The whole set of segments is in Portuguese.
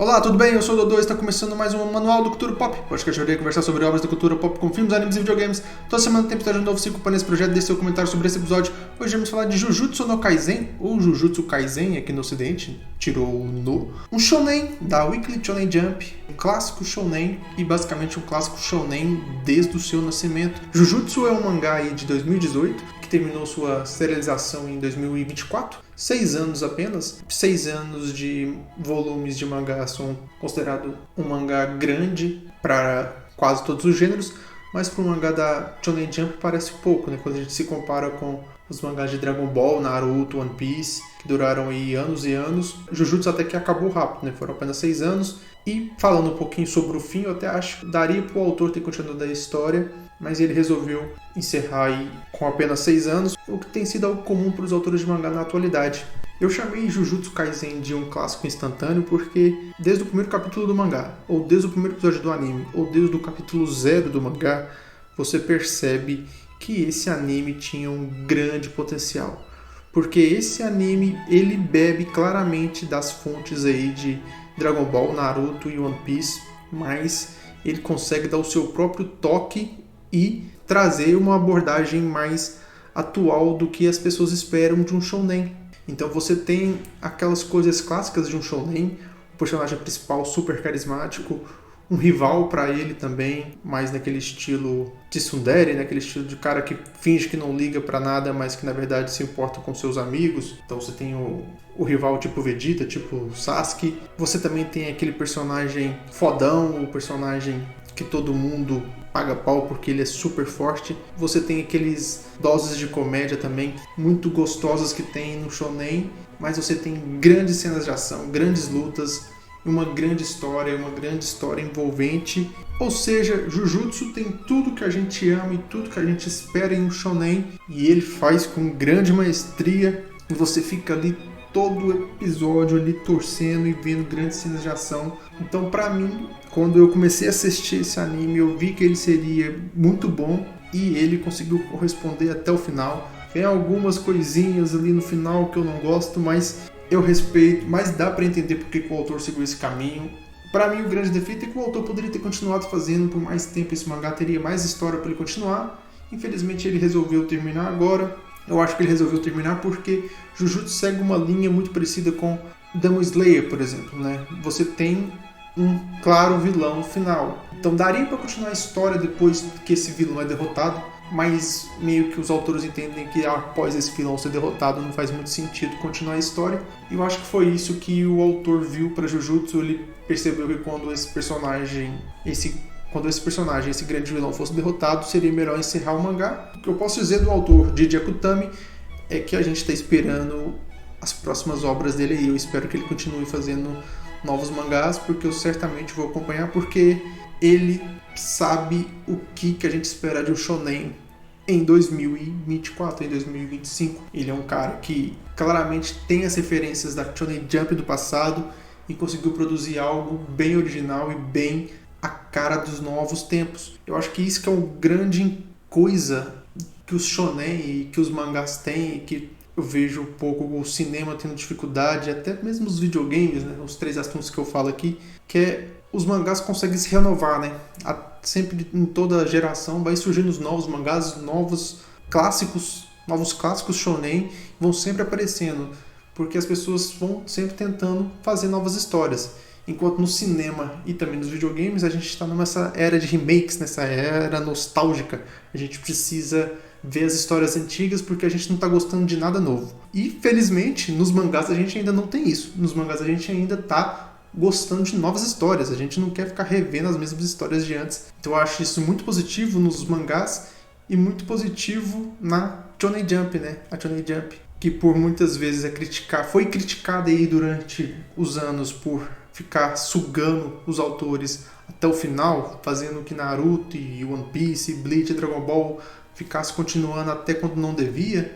Olá, tudo bem? Eu sou o Dodô e está começando mais um Manual do Cultura Pop. Hoje que eu irei conversar sobre obras da cultura pop com filmes, animes e videogames. Toda semana tem episódio novo, se ocupando nesse projeto, deixe seu comentário sobre esse episódio. Hoje vamos falar de Jujutsu no Kaisen, ou Jujutsu Kaisen aqui no ocidente, tirou o no. Um shonen da Weekly Shonen Jump, um clássico shonen e basicamente um clássico shonen desde o seu nascimento. Jujutsu é um mangá aí de 2018, que terminou sua serialização em 2024. 6 anos apenas. 6 anos de volumes de mangá são considerados um mangá grande para quase todos os gêneros, mas para um mangá da Shonen Jump parece pouco, né? Quando a gente se compara com os mangás de Dragon Ball, Naruto, One Piece, que duraram aí anos e anos. Jujutsu até que acabou rápido, né? Foram apenas 6 anos. E falando um pouquinho sobre o fim, eu até acho que daria para o autor ter continuado a história, mas ele resolveu encerrar aí com apenas 6 anos, o que tem sido algo comum para os autores de mangá na atualidade. Eu chamei Jujutsu Kaisen de um clássico instantâneo porque desde o primeiro capítulo do mangá, ou desde o primeiro episódio do anime, ou desde o capítulo 0 do mangá, você percebe que esse anime tinha um grande potencial. Porque esse anime, ele bebe claramente das fontes aí de Dragon Ball, Naruto e One Piece, mas ele consegue dar o seu próprio toque e trazer uma abordagem mais atual do que as pessoas esperam de um shonen. Então você tem aquelas coisas clássicas de um shonen, o personagem principal super carismático, um rival para ele também, mais naquele estilo tsundere, naquele estilo de cara que finge que não liga para nada, mas que na verdade se importa com seus amigos. Então você tem o rival tipo Vegeta, tipo Sasuke. Você também tem aquele personagem fodão, o personagem que todo mundo paga pau porque ele é super forte. Você tem aqueles doses de comédia também muito gostosas que tem no shonen, mas você tem grandes cenas de ação, grandes lutas, uma grande história envolvente. Ou seja, Jujutsu tem tudo que a gente ama e tudo que a gente espera em um shonen, e ele faz com grande maestria, e você fica ali todo episódio ali torcendo e vendo grandes cenas de ação. Então, pra mim, quando eu comecei a assistir esse anime, eu vi que ele seria muito bom e ele conseguiu corresponder até o final. Tem algumas coisinhas ali no final que eu não gosto, mas eu respeito, mas dá pra entender porque o autor seguiu esse caminho. Pra mim, o grande defeito é que o autor poderia ter continuado fazendo por mais tempo esse mangá, teria mais história pra ele continuar. Infelizmente, ele resolveu terminar agora. Eu acho que ele resolveu terminar porque Jujutsu segue uma linha muito parecida com Demon Slayer, por exemplo, né? Você tem um claro vilão final. Então daria para continuar a história depois que esse vilão é derrotado, mas meio que os autores entendem que após esse vilão ser derrotado não faz muito sentido continuar a história. E eu acho que foi isso que o autor viu para Jujutsu. Ele percebeu que quando esse personagem, esse grande vilão fosse derrotado, seria melhor encerrar o mangá. O que eu posso dizer do autor Didi Akutami é que a gente está esperando as próximas obras dele e eu espero que ele continue fazendo novos mangás, porque eu certamente vou acompanhar, porque ele sabe o que a gente espera de um shonen em 2024, em 2025. Ele é um cara que claramente tem as referências da Shonen Jump do passado e conseguiu produzir algo bem original e bem a cara dos novos tempos. Eu acho que isso que é uma grande coisa que os shonen e que os mangás têm, e que eu vejo um pouco o cinema tendo dificuldade, até mesmo os videogames, né? Os 3 assuntos que eu falo aqui, que é os mangás conseguem se renovar, né? Sempre em toda geração vai surgindo os novos mangás, novos clássicos shonen vão sempre aparecendo, porque as pessoas vão sempre tentando fazer novas histórias. Enquanto no cinema e também nos videogames a gente está nessa era de remakes, nessa era nostálgica. A gente precisa ver as histórias antigas porque a gente não está gostando de nada novo. E felizmente nos mangás a gente ainda não tem isso. Nos mangás a gente ainda está gostando de novas histórias. A gente não quer ficar revendo as mesmas histórias de antes. Então eu acho isso muito positivo nos mangás e muito positivo na Shonen Jump, né? A Shonen Jump, que por muitas vezes foi criticada aí durante os anos por ficar sugando os autores até o final, fazendo que Naruto e One Piece, Bleach e Dragon Ball ficasse continuando até quando não devia.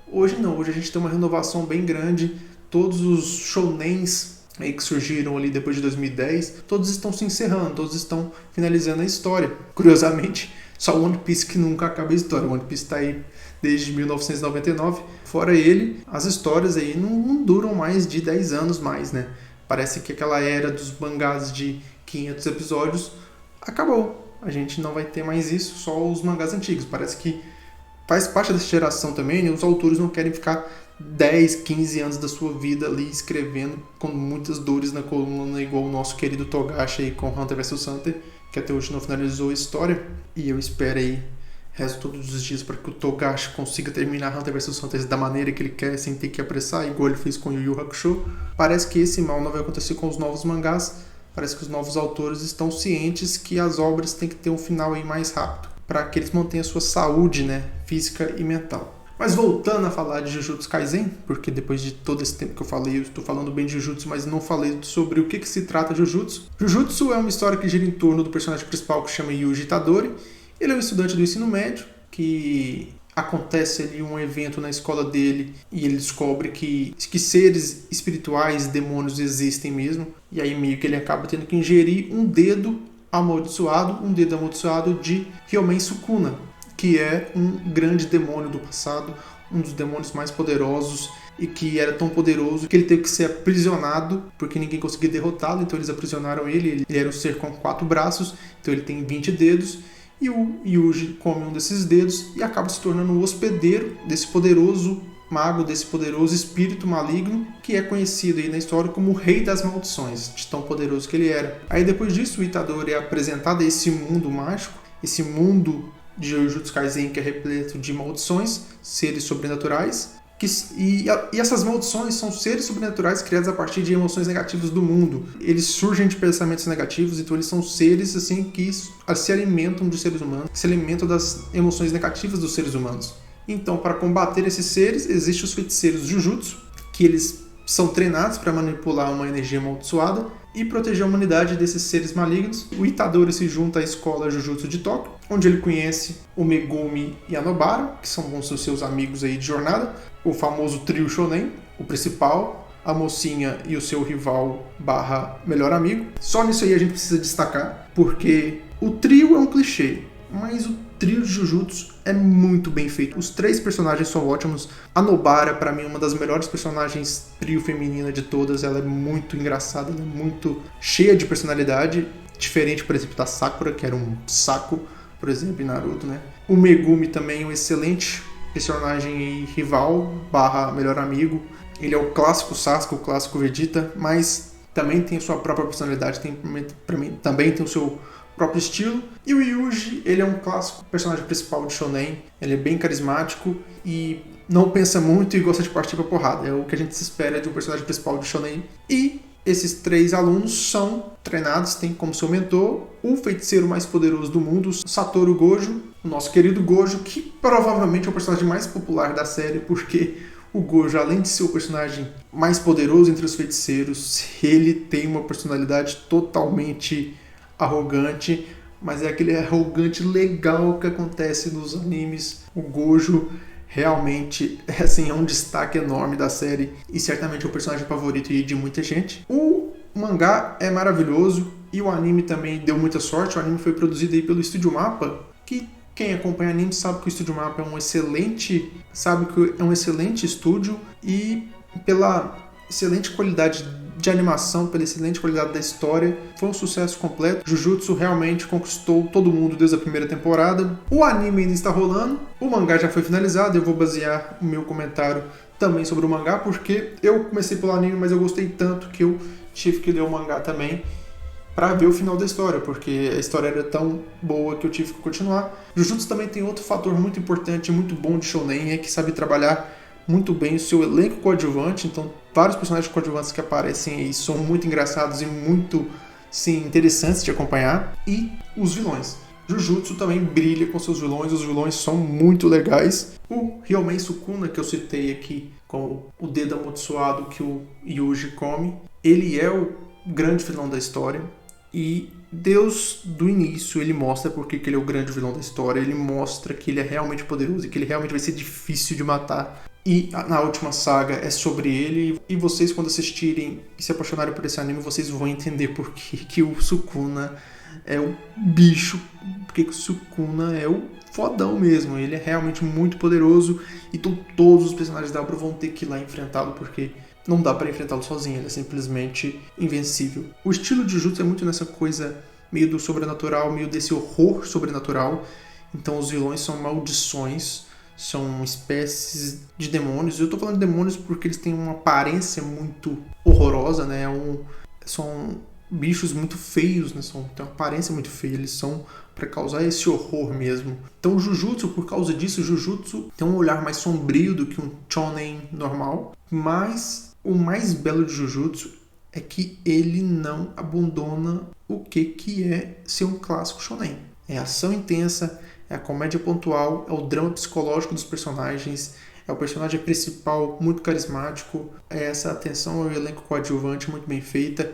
Hoje não, hoje a gente tem uma renovação bem grande. Todos os shounens aí que surgiram ali depois de 2010, todos estão se encerrando, todos estão finalizando a história. Curiosamente, só One Piece que nunca acaba a história. One Piece está aí desde 1999. Fora ele, as histórias aí não duram mais de 10 anos mais, né? Parece que aquela era dos mangás de 500 episódios acabou. A gente não vai ter mais isso, só os mangás antigos. Parece que faz parte dessa geração também, né? Os autores não querem ficar 10, 15 anos da sua vida ali escrevendo com muitas dores na coluna, igual o nosso querido Togashi aí com Hunter vs Hunter, que até hoje não finalizou a história. E eu espero aí, rezo todos os dias para que o Togashi consiga terminar Hunter vs Hunter da maneira que ele quer, sem ter que apressar, igual ele fez com Yu Yu Hakusho. Parece que esse mal não vai acontecer com os novos mangás. Parece que os novos autores estão cientes que as obras têm que ter um final aí mais rápido, para que eles mantenham a sua saúde, né, física e mental. Mas voltando a falar de Jujutsu Kaisen, porque depois de todo esse tempo que eu falei, eu estou falando bem de Jujutsu, mas não falei sobre o que se trata Jujutsu. Jujutsu é uma história que gira em torno do personagem principal que se chama Yuji Itadori. Ele é um estudante do ensino médio, que acontece ali um evento na escola dele e ele descobre que seres espirituais, demônios existem mesmo. E aí meio que ele acaba tendo que ingerir um dedo amaldiçoado de Ryomen Sukuna, que é um grande demônio do passado, um dos demônios mais poderosos, e que era tão poderoso que ele teve que ser aprisionado porque ninguém conseguia derrotá-lo, então eles aprisionaram ele. Ele era um ser com 4 braços, então ele tem 20 dedos, e o Yuji come um desses dedos e acaba se tornando o hospedeiro desse poderoso mago, desse poderoso espírito maligno, que é conhecido aí na história como o Rei das Maldições, de tão poderoso que ele era. Aí depois disso o Itadori é apresentado a esse mundo mágico, esse mundo de Jujutsu Kaisen que é repleto de maldições, seres sobrenaturais, e essas maldições são seres sobrenaturais criados a partir de emoções negativas do mundo. Eles surgem de pensamentos negativos, então eles são seres assim que se alimentam dos seres humanos, que se alimentam das emoções negativas dos seres humanos. Então, para combater esses seres, existem os feiticeiros Jujutsu, que eles são treinados para manipular uma energia amaldiçoada e proteger a humanidade desses seres malignos. O Itadori se junta à escola Jujutsu de Tóquio, onde ele conhece o Megumi e a Nobara, que são os seus amigos aí de jornada, o famoso trio shonen, o principal, a mocinha e o seu rival / melhor amigo. Só nisso aí a gente precisa destacar, porque o trio é um clichê, mas o trio de Jujutsu é muito bem feito. Os 3 personagens são ótimos. A Nobara, pra mim, é uma das melhores personagens trio feminina de todas. Ela é muito engraçada, ela é muito cheia de personalidade. Diferente, por exemplo, da Sakura, que era um saco, por exemplo, em Naruto, né? O Megumi também é um excelente personagem rival / melhor amigo. Ele é o clássico Sasuke, o clássico Vegeta, mas também tem sua própria personalidade, pra mim, também tem o seu próprio estilo. E o Yuji, ele é um clássico personagem principal de shonen, ele é bem carismático e não pensa muito e gosta de partir pra porrada, é o que a gente se espera de um personagem principal de shonen. E esses 3 alunos são treinados, tem como seu mentor o feiticeiro mais poderoso do mundo, Satoru Gojo, o nosso querido Gojo, que provavelmente é o personagem mais popular da série, porque o Gojo, além de ser o personagem mais poderoso entre os feiticeiros, ele tem uma personalidade totalmente arrogante, mas é aquele arrogante legal que acontece nos animes. O Gojo realmente assim, é um destaque enorme da série e certamente é o personagem favorito de muita gente. O mangá é maravilhoso e o anime também deu muita sorte. O anime foi produzido aí pelo Estúdio Mapa, que quem acompanha anime sabe que o Estúdio Mapa é um excelente estúdio, e pela excelente qualidade de animação, pela excelente qualidade da história, foi um sucesso completo. Jujutsu realmente conquistou todo mundo desde a primeira temporada. O anime ainda está rolando, o mangá já foi finalizado. Eu vou basear o meu comentário também sobre o mangá, porque eu comecei pelo anime, mas eu gostei tanto que eu tive que ler o mangá também para ver o final da história, porque a história era tão boa que eu tive que continuar. Jujutsu também tem outro fator muito importante, muito bom de shonen, é que sabe trabalhar muito bem o seu elenco coadjuvante. Então vários personagens coadjuvantes que aparecem aí são muito engraçados e muito, sim, interessantes de acompanhar. E os vilões. Jujutsu também brilha com seus vilões, os vilões são muito legais. O Ryomen Sukuna, que eu citei aqui, com o dedo amaldiçoado que o Yuji come, ele é o grande vilão da história. E Deus, do início, ele mostra porque que ele é o grande vilão da história, ele mostra que ele é realmente poderoso e que ele realmente vai ser difícil de matar. E na última saga é sobre ele, e vocês, quando assistirem e se apaixonarem por esse anime, vocês vão entender por que o Sukuna é o bicho, porque o Sukuna é o fodão mesmo. Ele é realmente muito poderoso, então todos os personagens da obra vão ter que ir lá enfrentá-lo, porque não dá pra enfrentá-lo sozinho, ele é simplesmente invencível. O estilo de Jujutsu é muito nessa coisa meio do sobrenatural, meio desse horror sobrenatural. Então os vilões são maldições, são espécies de demônios. Eu tô falando de demônios porque eles têm uma aparência muito horrorosa, né? São bichos muito feios, né? Têm uma aparência muito feia, eles são para causar esse horror mesmo. Então o Jujutsu, por causa disso, o Jujutsu tem um olhar mais sombrio do que um shonen normal, mas o mais belo de Jujutsu é que ele não abandona o que é ser um clássico shonen. É ação intensa, é a comédia pontual, é o drama psicológico dos personagens, é o personagem principal muito carismático, é essa atenção ao elenco coadjuvante muito bem feita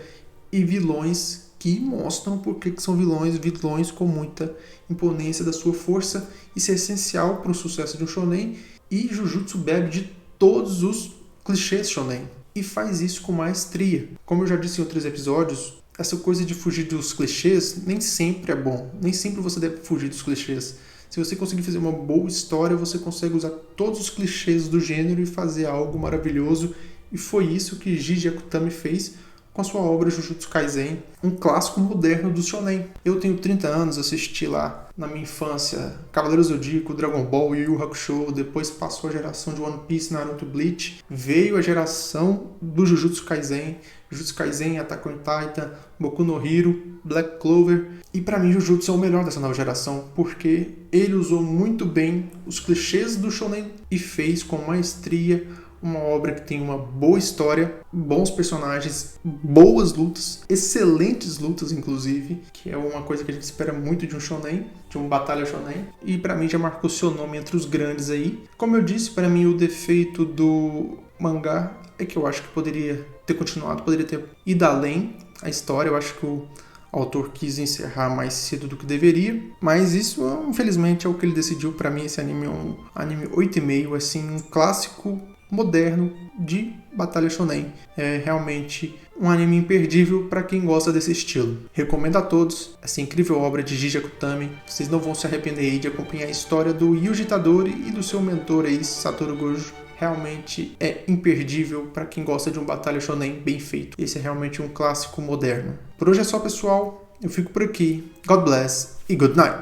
e vilões que mostram por que são vilões com muita imponência da sua força. Isso é essencial para o sucesso de um shonen, e Jujutsu bebe de todos os clichês shonen e faz isso com maestria. Como eu já disse em outros episódios, essa coisa de fugir dos clichês nem sempre é bom, nem sempre você deve fugir dos clichês. Se você conseguir fazer uma boa história, você consegue usar todos os clichês do gênero e fazer algo maravilhoso, e foi isso que Jiji Akutami fez com a sua obra Jujutsu Kaisen, um clássico moderno do shonen. Eu tenho 30 anos, assisti lá na minha infância Cavaleiros do Zodíaco, Dragon Ball, Yu Yu Hakusho, depois passou a geração de One Piece, Naruto, Bleach, veio a geração do Jujutsu Kaisen, Attack on Titan, Boku no Hero, Black Clover, e pra mim Jujutsu é o melhor dessa nova geração, porque ele usou muito bem os clichês do shonen e fez com maestria uma obra que tem uma boa história, bons personagens, boas lutas, excelentes lutas inclusive, que é uma coisa que a gente espera muito de um shonen, de um batalha shonen, e pra mim já marcou seu nome entre os grandes aí. Como eu disse, pra mim o defeito do mangá é que eu acho que poderia ter continuado, poderia ter ido além a história. Eu acho que o autor quis encerrar mais cedo do que deveria, mas isso, infelizmente, é o que ele decidiu. Pra mim, esse anime é um anime 8,5, assim, um clássico moderno de batalha shonen. É realmente um anime imperdível para quem gosta desse estilo. Recomendo a todos essa incrível obra de Jiji Akutami. Vocês não vão se arrepender aí de acompanhar a história do Yuji Itadori e do seu mentor aí, Satoru Gojo. Realmente é imperdível para quem gosta de um batalha shonen bem feito. Esse é realmente um clássico moderno. Por hoje é só, pessoal. Eu fico por aqui. God bless e good night.